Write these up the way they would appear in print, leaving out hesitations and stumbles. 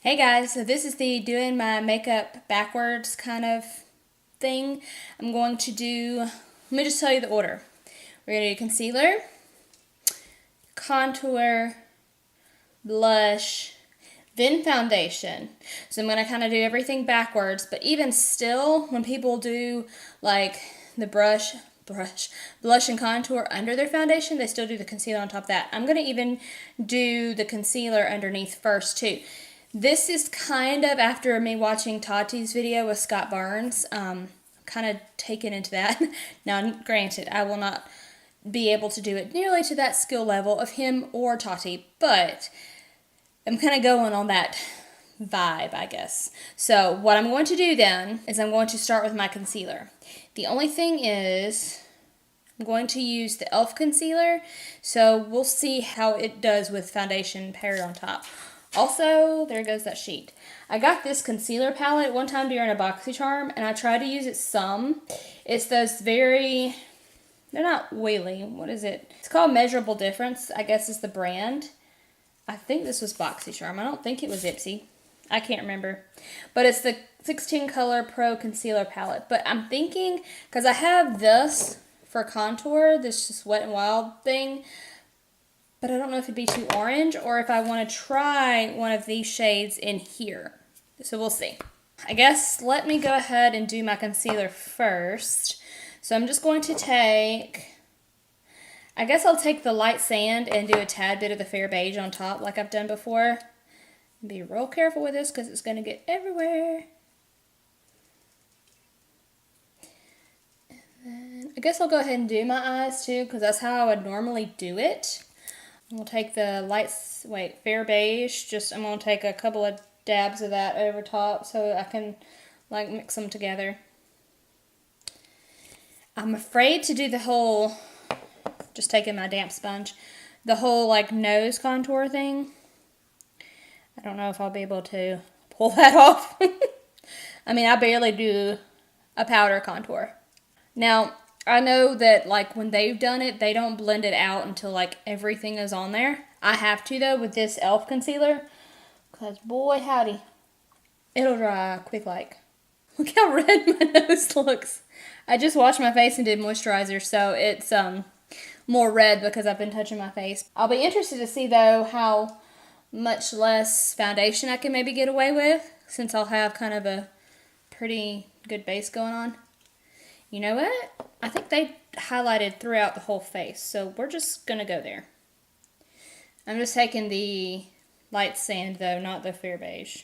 Hey guys, so this is the doing my makeup backwards kind of thing. I'm going to do, let me just tell you the order. We're going to do concealer, contour, blush, then foundation. So I'm going to kind of do everything backwards, but even still, when people do like the blush and contour under their foundation, they still do the concealer on top of that. I'm going to even do the concealer underneath first too. This is kind of after me watching Tati's video with Scott Barnes, kind of taken into that. Now, granted, I will not be able to do it nearly to that skill level of him or Tati, but I'm kind of going on that vibe, I guess. So what I'm going to do then is I'm going to start with my concealer. The only thing is I'm going to use the e.l.f. concealer, so we'll see how it does with foundation paired on top. Also, there goes that sheet. I got this concealer palette one time during a BoxyCharm, and I tried to use it some. It's those very, they're not oily. What is it? It's called Measurable Difference, I guess is the brand. I think this was BoxyCharm. I don't think it was Ipsy. I can't remember. But it's the 16 Color Pro Concealer Palette. But I'm thinking, because I have this for contour, this just Wet n Wild thing, but I don't know if it'd be too orange or if I want to try one of these shades in here. So we'll see. I guess let me go ahead and do my concealer first. So I'm just going to take, I guess I'll take the light sand and do a tad bit of the fair beige on top like I've done before. Be real careful with this because it's going to get everywhere. And then I guess I'll go ahead and do my eyes too because that's how I would normally do it. We'll take the fair beige, I'm going to take a couple of dabs of that over top so I can like mix them together. I'm afraid to do the whole, just taking my damp sponge, the whole like nose contour thing. I don't know if I'll be able to pull that off. I mean, I barely do a powder contour. Now, I know that like when they've done it, they don't blend it out until like everything is on there. I have to though with this e.l.f. concealer because boy howdy, it'll dry quick like. Look how red my nose looks. I just washed my face and did moisturizer, so it's more red because I've been touching my face. I'll be interested to see though how much less foundation I can maybe get away with since I'll have kind of a pretty good base going on. You know what? I think they highlighted throughout the whole face, so we're just going to go there. I'm just taking the light sand, though, not the fair beige.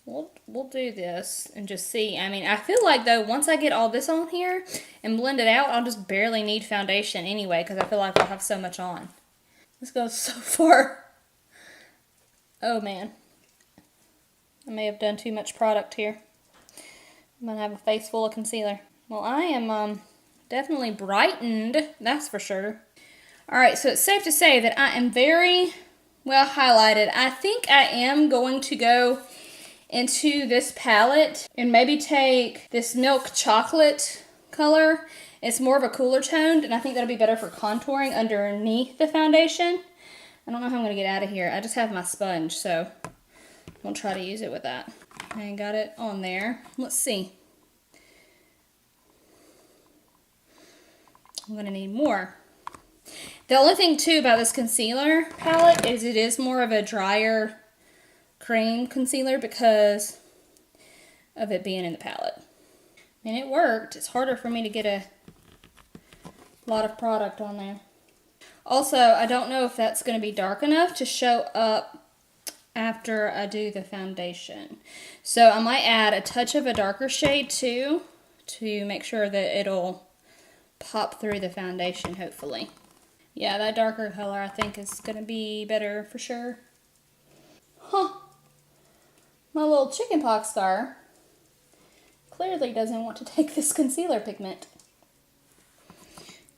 We'll do this and just see. I mean, I feel like, though, once I get all this on here and blend it out, I'll just barely need foundation anyway, because I feel like I'll have so much on. This goes so far. Oh, man. I may have done too much product here. I'm going to have a face full of concealer. Well, I am definitely brightened, that's for sure. Alright, so it's safe to say that I am very well highlighted. I think I am going to go into this palette and maybe take this milk chocolate color. It's more of a cooler toned, and I think that'll be better for contouring underneath the foundation. I don't know how I'm going to get out of here. I just have my sponge, so I'll try to use it with that. I got it on there. Let's see. I'm going to need more. The only thing, too, about this concealer palette is it is more of a drier cream concealer because of it being in the palette. I mean, it worked. It's harder for me to get a lot of product on there. Also, I don't know if that's going to be dark enough to show up after I do the foundation. So I might add a touch of a darker shade, too, to make sure that it'll pop through the foundation, hopefully. Yeah, that darker color I think is going to be better for sure. Huh. My little chickenpox scar clearly doesn't want to take this concealer pigment.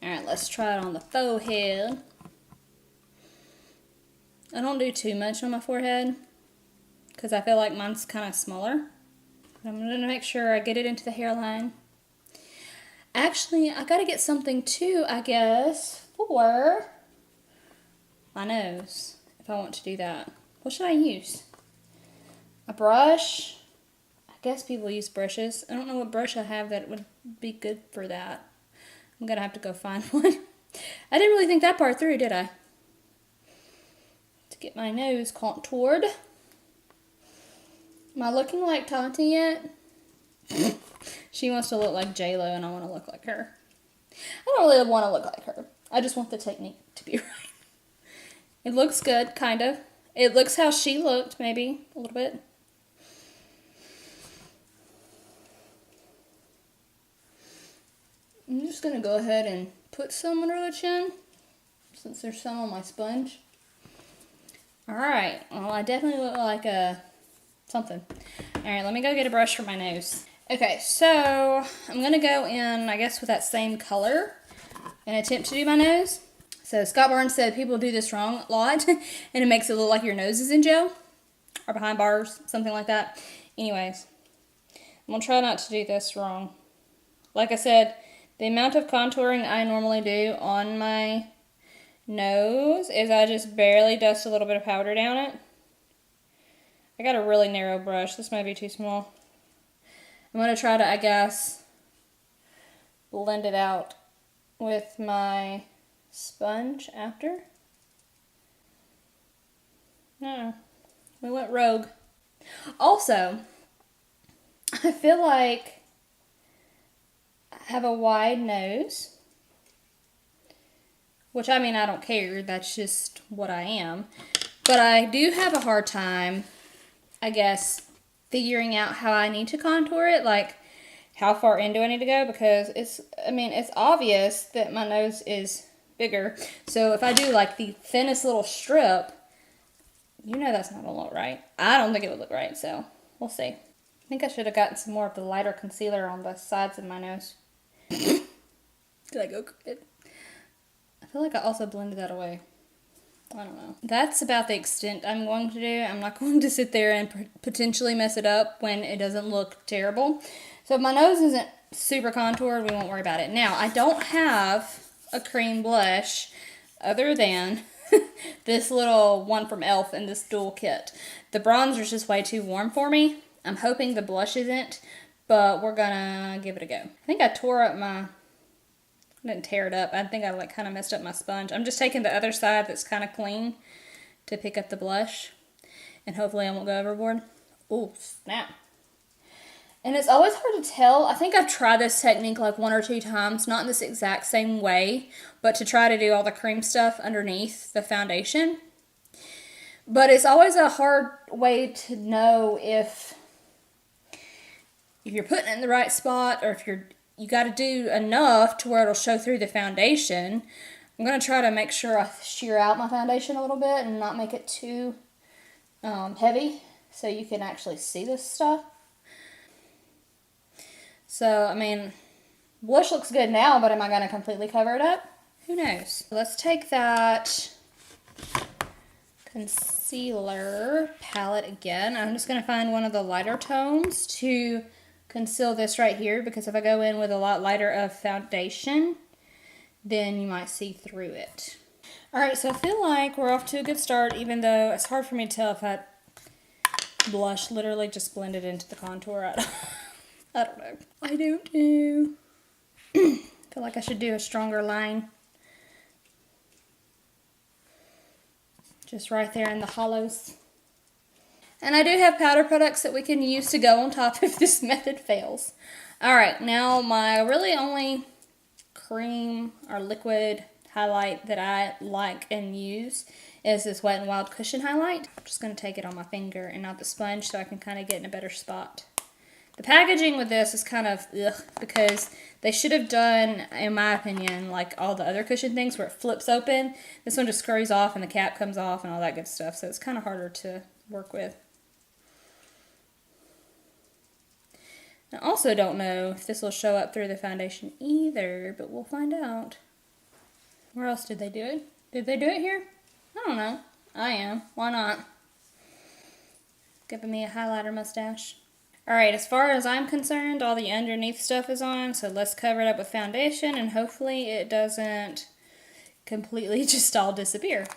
Alright, let's try it on the forehead. I don't do too much on my forehead because I feel like mine's kind of smaller. I'm going to make sure I get it into the hairline. Actually, I gotta get something too, I guess, for my nose, if I want to do that. What should I use? A brush. I guess people use brushes. I don't know what brush I have that would be good for that. I'm going to have to go find one. I didn't really think that part through, did I? To get my nose contoured. Am I looking like Tati yet? She wants to look like J-Lo and I want to look like her. I don't really want to look like her. I just want the technique to be right. It looks good, kind of. It looks how she looked, maybe, a little bit. I'm just going to go ahead and put some under the chin, since there's some on my sponge. Alright, well, I definitely look like something. Alright, let me go get a brush for my nose. Okay, so I'm going to go in, I guess, with that same color and attempt to do my nose. So Scott Barnes said people do this wrong a lot, and it makes it look like your nose is in gel, or behind bars, something like that. Anyways, I'm going to try not to do this wrong. Like I said, the amount of contouring I normally do on my nose is I just barely dust a little bit of powder down it. I got a really narrow brush. This might be too small. I'm going to try to, I guess, blend it out with my sponge after. No, we went rogue. Also, I feel like I have a wide nose, which, I mean, I don't care. That's just what I am. But I do have a hard time, I guess, figuring out how I need to contour it, like how far in do I need to go, because it's obvious that my nose is bigger. So if I do like the thinnest little strip, you know that's not gonna look right. I don't think it would look right, so we'll see. I think I should have gotten some more of the lighter concealer on the sides of my nose. Did I go good? I feel like I also blended that away. I don't know. That's about the extent I'm going to do. I'm not going to sit there and potentially mess it up when it doesn't look terrible. So if my nose isn't super contoured, we won't worry about it. Now, I don't have a cream blush other than this little one from e.l.f. in this dual kit. The bronzer's just way too warm for me. I'm hoping the blush isn't, but we're gonna give it a go. I think I tore up my... I didn't tear it up. I think I like kind of messed up my sponge. I'm just taking the other side that's kind of clean to pick up the blush. And hopefully I won't go overboard. Ooh, snap. And it's always hard to tell. I think I've tried this technique like 1 or 2 times. Not in this exact same way. But to try to do all the cream stuff underneath the foundation. But it's always a hard way to know if you're putting it in the right spot. Or if you got to do enough to where it'll show through the foundation. I'm going to try to make sure I shear out my foundation a little bit and not make it too heavy so you can actually see this stuff. So, I mean, blush looks good now, but am I going to completely cover it up? Who knows? Let's take that concealer palette again. I'm just going to find one of the lighter tones to conceal this right here, because if I go in with a lot lighter of foundation, then you might see through it. Alright, so I feel like we're off to a good start, even though it's hard for me to tell if that blush literally just blended into the contour. I don't know. I don't know. I feel like I should do a stronger line. Just right there in the hollows. And I do have powder products that we can use to go on top if this method fails. Alright, now my really only cream or liquid highlight that I like and use is this Wet n Wild Cushion Highlight. I'm just going to take it on my finger and not the sponge so I can kind of get in a better spot. The packaging with this is kind of ugh, because they should have done, in my opinion, like all the other cushion things where it flips open. This one just scurries off and the cap comes off and all that good stuff, so it's kind of harder to work with. I also don't know if this will show up through the foundation either, but we'll find out. Where else did they do it? Did they do it here? I don't know. I am. Why not? Giving me a highlighter mustache. Alright, as far as I'm concerned, all the underneath stuff is on, so let's cover it up with foundation, and hopefully it doesn't completely just all disappear.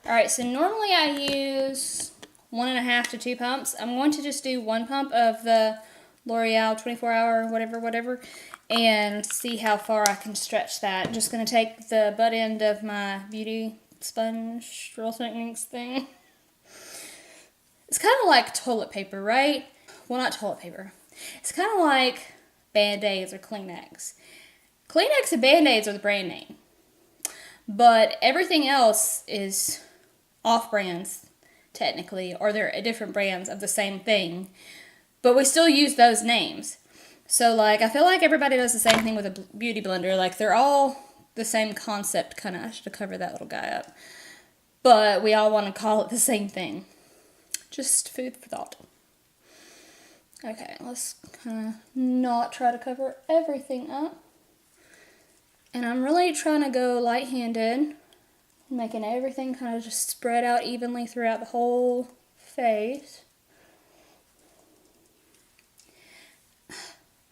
Alright, so normally I use 1.5 to 2 pumps. I'm going to just do 1 pump of the L'Oreal 24-hour whatever, and see how far I can stretch that. I'm just going to take the butt end of my beauty sponge Real Techniques thing. It's kind of like toilet paper, right? Well, not toilet paper. It's kind of like Band-Aids or Kleenex. Kleenex and Band-Aids are the brand name. But everything else is off-brands, technically, or they're different brands of the same thing. But we still use those names. So, like, I feel like everybody does the same thing with a beauty blender. Like, they're all the same concept, kind of. I should have covered that little guy up. But we all want to call it the same thing. Just food for thought. Okay, let's kind of not try to cover everything up. And I'm really trying to go light-handed, making everything kind of just spread out evenly throughout the whole face.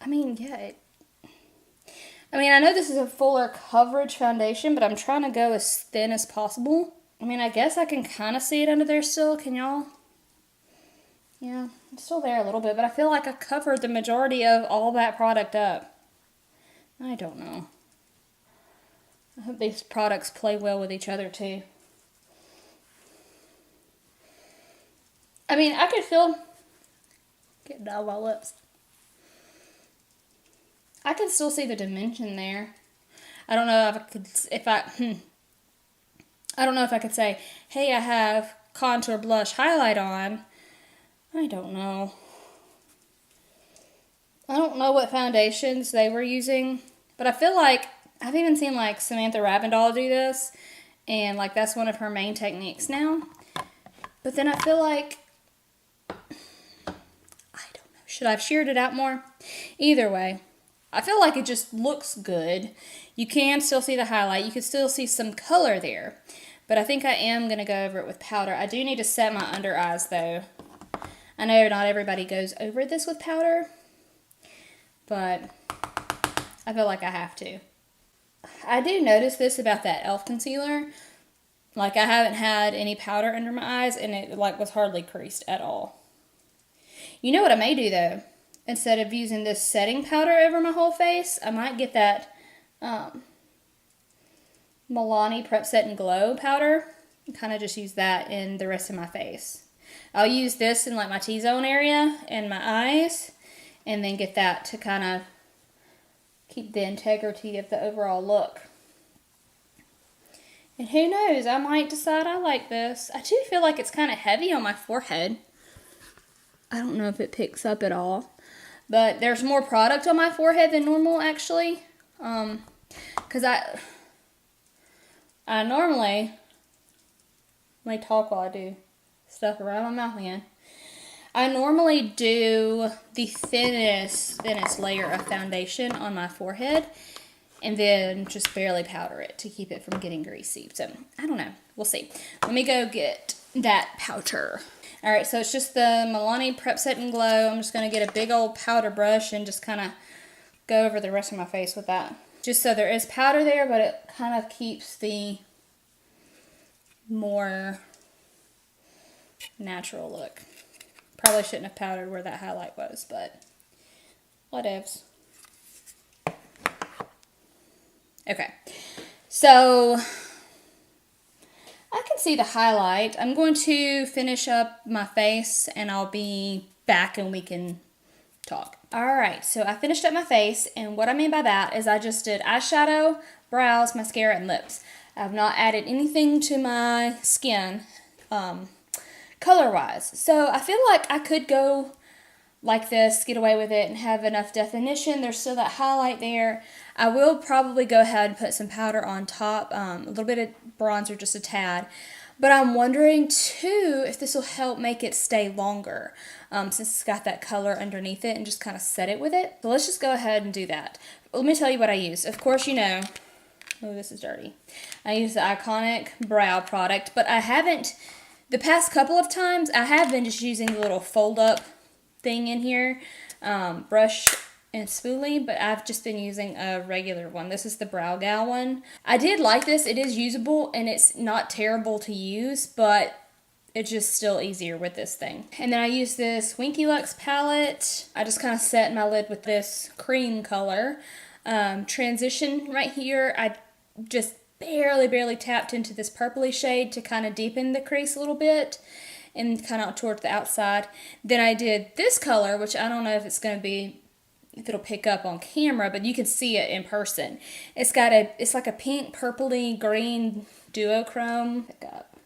I mean, yeah. I know this is a fuller coverage foundation, but I'm trying to go as thin as possible. I mean, I guess I can kind of see it under there still. Can y'all? Yeah, it's still there a little bit, but I feel like I covered the majority of all that product up. I don't know. I hope these products play well with each other, too. I mean, I could feel... Getting down my lips. I can still see the dimension there. I don't know I don't know if I could say, hey, I have contour blush highlight on. I don't know. I don't know what foundations they were using, but I feel like I've even seen like Samantha Ravendahl do this, and like that's one of her main techniques now. But then I feel like, I don't know, should I have sheared it out more? Either way, I feel like it just looks good. You can still see the highlight. You can still see some color there. But I think I am going to go over it with powder. I do need to set my under eyes though. I know not everybody goes over this with powder, but I feel like I have to. I do notice this about that e.l.f. concealer. Like, I haven't had any powder under my eyes, and it like was hardly creased at all. You know what I may do though? Instead of using this setting powder over my whole face, I might get that Milani Prep Set and Glow powder and kind of just use that in the rest of my face. I'll use this in like my T-zone area and my eyes, and then get that to kind of keep the integrity of the overall look. And who knows, I might decide I like this. I do feel like it's kind of heavy on my forehead. I don't know if it picks up at all. But there's more product on my forehead than normal, actually. Because I normally, let me talk while I do stuff around my mouth again. I normally do the thinnest layer of foundation on my forehead, and then just barely powder it to keep it from getting greasy. So, I don't know. We'll see. Let me go get that powder. Alright, so it's just the Milani Prep Set and Glow. I'm just going to get a big old powder brush and just kind of go over the rest of my face with that. Just so there is powder there, but it kind of keeps the more natural look. Probably shouldn't have powdered where that highlight was, but whatevs. Okay, so I can see the highlight. I'm going to finish up my face and I'll be back and we can talk. Alright, so I finished up my face, and what I mean by that is I just did eyeshadow, brows, mascara, and lips. I've not added anything to my skin color-wise. So I feel like I could go like this, get away with it, and have enough definition. There's still that highlight there. I will probably go ahead and put some powder on top, a little bit of bronzer, just a tad. But I'm wondering, too, if this will help make it stay longer, since it's got that color underneath it, and just kind of set it with it. So let's just go ahead and do that. Let me tell you what I use. Of course, you know, oh, this is dirty. I use the Iconic Brow product, but I haven't, the past couple of times, I have been just using the little fold-up thing in here, brush and spoolie, but I've just been using a regular one. This is the Brow Gal one. I did like this. It is usable and it's not terrible to use, but it's just still easier with this thing. And then I use this Winky Lux palette. I just kind of set my lid with this cream color. Transition right here, I just barely tapped into this purpley shade to kind of deepen the crease a little bit and kind of toward the outside. Then I did this color, which I don't know if it's going to be, if it'll pick up on camera, but you can see it in person. It's like a pink, purpley, green duochrome. Pick up.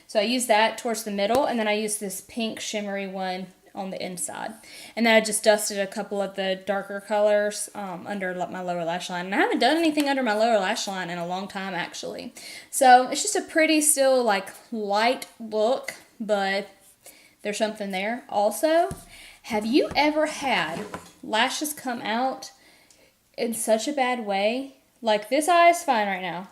So I use that towards the middle, and then I use this pink shimmery one on the inside. And then I just dusted a couple of the darker colors under my lower lash line. And I haven't done anything under my lower lash line in a long time, actually. So it's just a pretty, still, like, light look, but there's something there. Also, have you ever had lashes come out in such a bad way? Like, this eye is fine right now.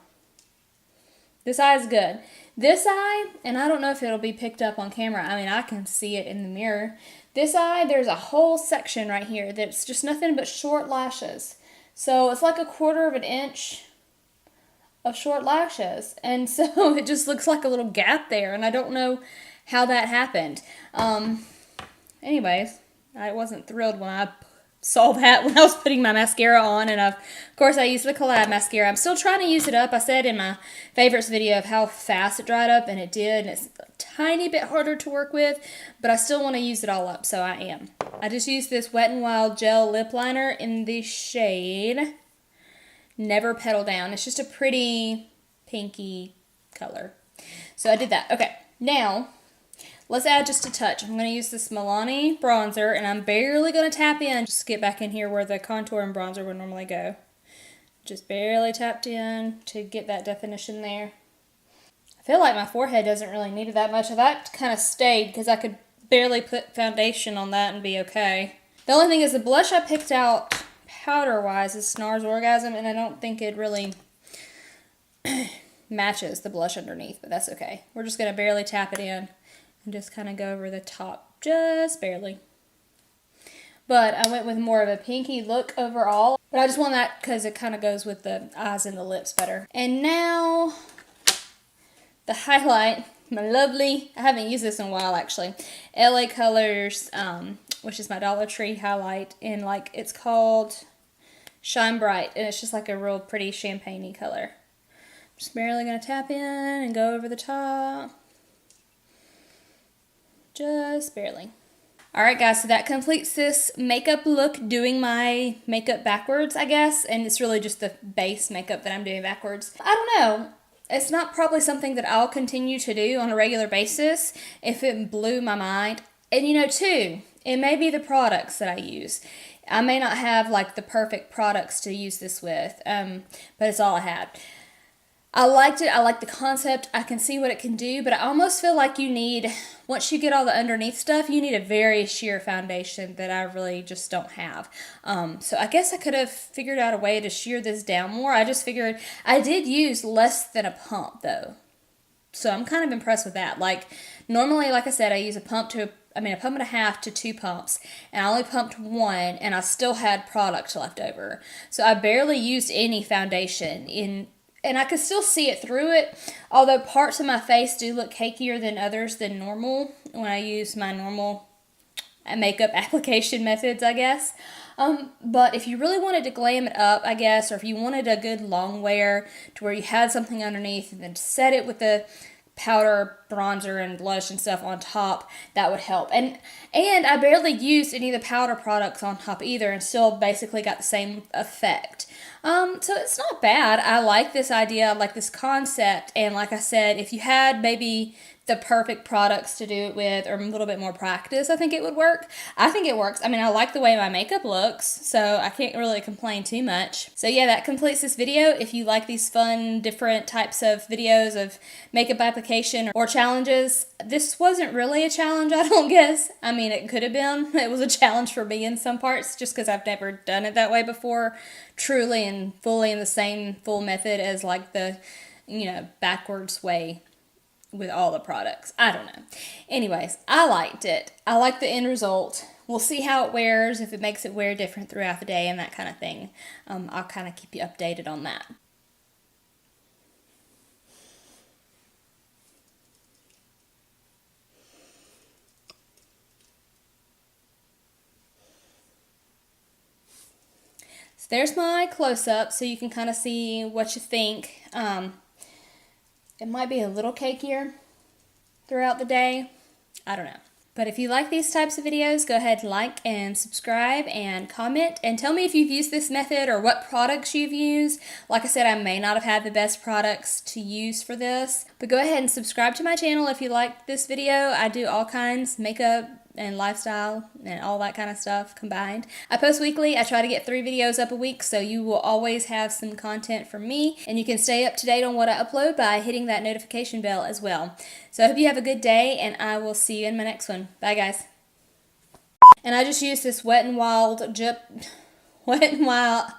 This eye is good. This eye, and I don't know if it'll be picked up on camera. I mean, I can see it in the mirror. This eye, there's a whole section right here that's just nothing but short lashes. So it's like 1/4 of an inch of short lashes. And so it just looks like a little gap there, and I don't know how that happened. Anyways, I wasn't thrilled when I saw that when I was putting my mascara on, and of course I used the Collab mascara. I'm still trying to use it up. I said in my favorites video of how fast it dried up, and it did, and it's a tiny bit harder to work with, but I still want to use it all up, so I am. I just used this Wet n Wild gel lip liner in the shade Never Petal Down. It's just a pretty pinky color. So I did that. Okay, now let's add just a touch. I'm going to use this Milani bronzer, and I'm barely going to tap in. Just get back in here where the contour and bronzer would normally go. Just barely tapped in to get that definition there. I feel like my forehead doesn't really need that much of that. Kind of stayed because I could barely put foundation on that and be okay. The only thing is the blush I picked out powder-wise is Snar's Orgasm, and I don't think it really matches the blush underneath, but that's okay. We're just going to barely tap it in and just kind of go over the top, just barely. But I went with more of a pinky look overall. But I just want that because it kind of goes with the eyes and the lips better. And now, the highlight, my lovely, I haven't used this in a while actually, LA Colors, which is my Dollar Tree highlight. And like, it's called Shine Bright. And it's just like a real pretty champagne-y color. Just barely going to tap in and go over the top. Just barely. Alright guys, so that completes this makeup look, doing my makeup backwards, I guess. And it's really just the base makeup that I'm doing backwards. I don't know. It's not probably something that I'll continue to do on a regular basis if it blew my mind. And you know, too, it may be the products that I use. I may not have like the perfect products to use this with, but it's all I had. I liked it. I like the concept. I can see what it can do, but I almost feel like you need, once you get all the underneath stuff, you need a very sheer foundation that I really just don't have. So I guess I could have figured out a way to sheer this down more. I just figured, I did use less than a pump though. So I'm kind of impressed with that. Like, normally, like I said, I use a pump and a half to 2 pumps, and I only pumped 1, and I still had product left over. So I barely used any foundation and I could still see it through it, although parts of my face do look cakier than others than normal when I use my normal makeup application methods, I guess. But if you really wanted to glam it up, I guess, or if you wanted a good long wear to where you had something underneath and then set it with the powder, bronzer, and blush and stuff on top, that would help. And I barely used any of the powder products on top either, and still basically got the same effect. So it's not bad. I like this idea, I like this concept, and like I said, if you had maybe the perfect products to do it with, or a little bit more practice, I think it would work. I think it works. I mean, I like the way my makeup looks, so I can't really complain too much. So yeah, that completes this video. If you like these fun, different types of videos of makeup application or challenges, this wasn't really a challenge, I don't guess. I mean, it could have been. It was a challenge for me in some parts, just because I've never done it that way before, truly and fully in the same full method as like the, backwards way with all the products. I don't know. Anyways, I liked it. I like the end result. We'll see how it wears, if it makes it wear different throughout the day and that kind of thing. I'll kind of keep you updated on that. So there's my close-up, so you can kind of see what you think. It might be a little cakier throughout the day. I don't know. But if you like these types of videos, go ahead and like and subscribe and comment and tell me if you've used this method or what products you've used. Like I said, I may not have had the best products to use for this, but go ahead and subscribe to my channel if you like this video. I do all kinds, makeup and lifestyle and all that kind of stuff combined. I post weekly. I try to get 3 videos up a week, so you will always have some content from me, and you can stay up to date on what I upload by hitting that notification bell as well. So I hope you have a good day, and I will see you in my next one. Bye, guys. And I just used this Wet n Wild Wet n Wild